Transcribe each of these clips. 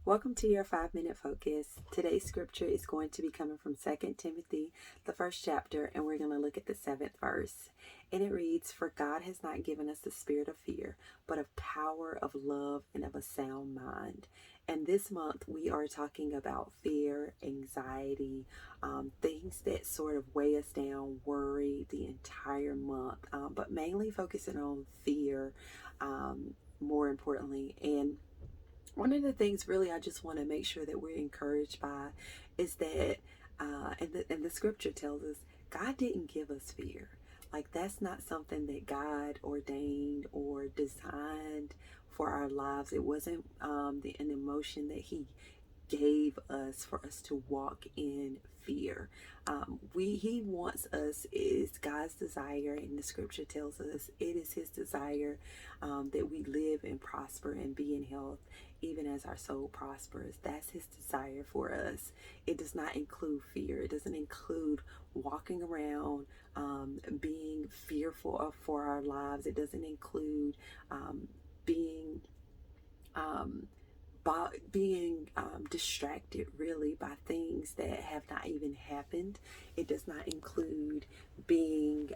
Welcome to your 5 Minute Focus. Today's scripture is going to be coming from 2 Timothy, the first chapter, and we're going to look at the 7th verse. And it reads, "For God has not given us the spirit of fear, but of power, of love, and of a sound mind." And this month we are talking about fear, anxiety, things that sort of weigh us down, worry the entire month, but mainly focusing on fear, more importantly. And one of the things really I just want to make sure that we're encouraged by is that, and the scripture tells us, God didn't give us fear. Like, that's not something that God ordained or designed for our lives. It wasn't an emotion that He gave us for us to walk in fear. He wants us, is God's desire, and the scripture tells us it is His desire that we live and prosper and be in health, even as our soul prospers. That's His desire for us. It does not include fear. It doesn't include walking around being fearful for our lives. It doesn't include being distracted really by things that have not even happened. It does not include being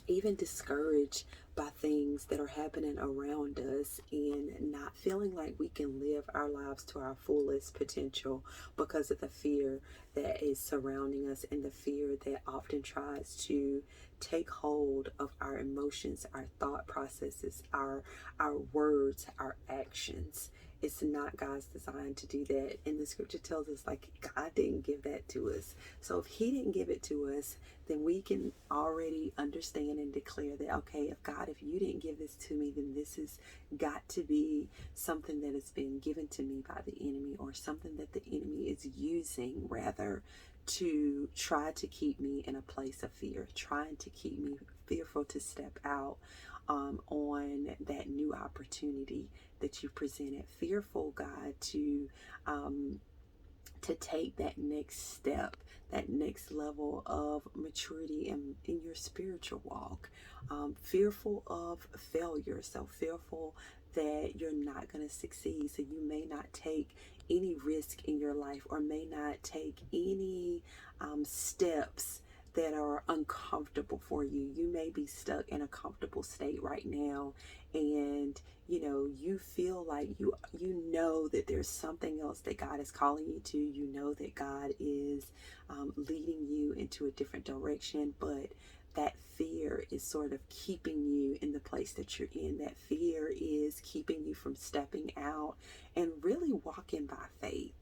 even discouraged by things that are happening around us and not feeling like we can live our lives to our fullest potential because of the fear that is surrounding us and the fear that often tries to take hold of our emotions, our thought processes, our words, our actions. It's not God's design to do that. And the scripture tells us, like, God didn't give that to us. So if He didn't give it to us, then we can already understand and declare that, okay, if you didn't give this to me, then this has got to be something that has been given to me by the enemy, or something that the enemy is using rather to try to keep me in a place of fear, trying to keep me fearful to step out on that new opportunity that you presented, fearful, God, to take that next step, that next level of maturity in your spiritual walk. Fearful of failure, so fearful that you're not going to succeed, so you may not take any risk in your life, or may not take any steps that are uncomfortable for you. You may be stuck in a comfortable state right now, and you feel like you know that there's something else that God is calling you to. You know that God is leading you into a different direction, but that fear is sort of keeping you in the place that you're in. That fear is keeping you from stepping out and really walking by faith.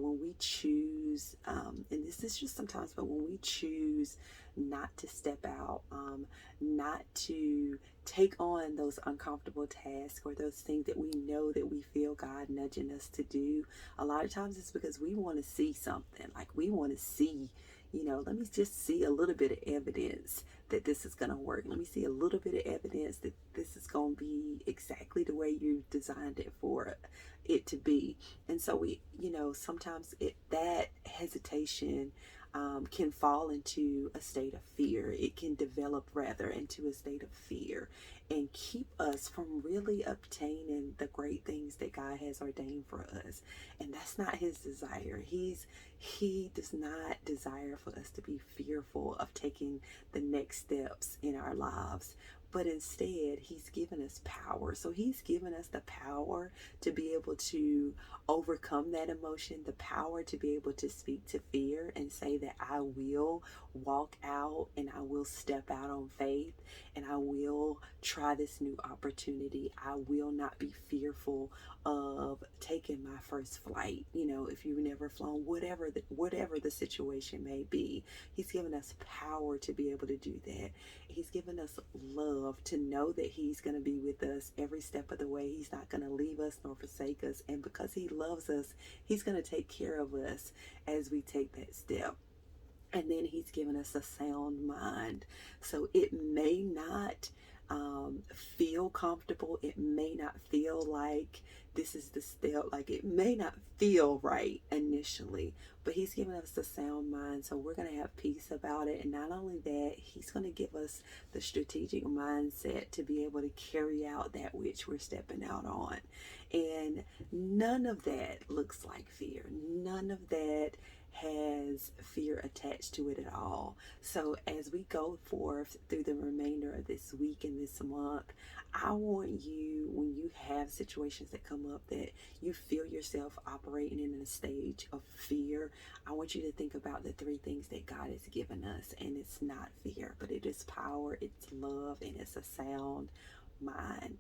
When we choose, and this is just sometimes, but when we choose not to step out, not to take on those uncomfortable tasks or those things that we know that we feel God nudging us to do, a lot of times it's because we want to see something. Like, we want to see, let me just see a little bit of evidence that this is going to work. Let me see a little bit of evidence that this is going to be exactly the way you designed it for it to be. And so sometimes that hesitation can fall into a state of fear. It can develop rather into a state of fear and keep us from really obtaining the great things that God has ordained for us. And that's not His desire. He does not desire for us to be fearful of taking the next steps in our lives, but instead He's given us power. So He's given us the power to be able to overcome that emotion, the power to be able to speak to fear and say that I will walk out and I will step out on faith, and I will try this new opportunity. I will not be fearful of taking my first flight. If you've never flown, whatever the situation may be, He's given us power to be able to do that. He's given us love to know that He's going to be with us every step of the way. He's not going to leave us nor forsake us. And because He loves us, He's going to take care of us as we take that step. And then He's given us a sound mind. So it may not feel comfortable. It may not feel like this is the step, like it may not feel right initially, but he's giving us the sound mind, so we're going to have peace about it. And not only that, he's going to give us the strategic mindset to be able to carry out that which we're stepping out on. And none of that looks like fear. None of that has fear attached to it at all. So as we go forth through the remainder of this week and this month, I want you, when you have situations that come up that you feel yourself operating in a stage of fear, I want you to think about the three things that God has given us. And it's not fear, but it is power, it's love, and it's a sound mind.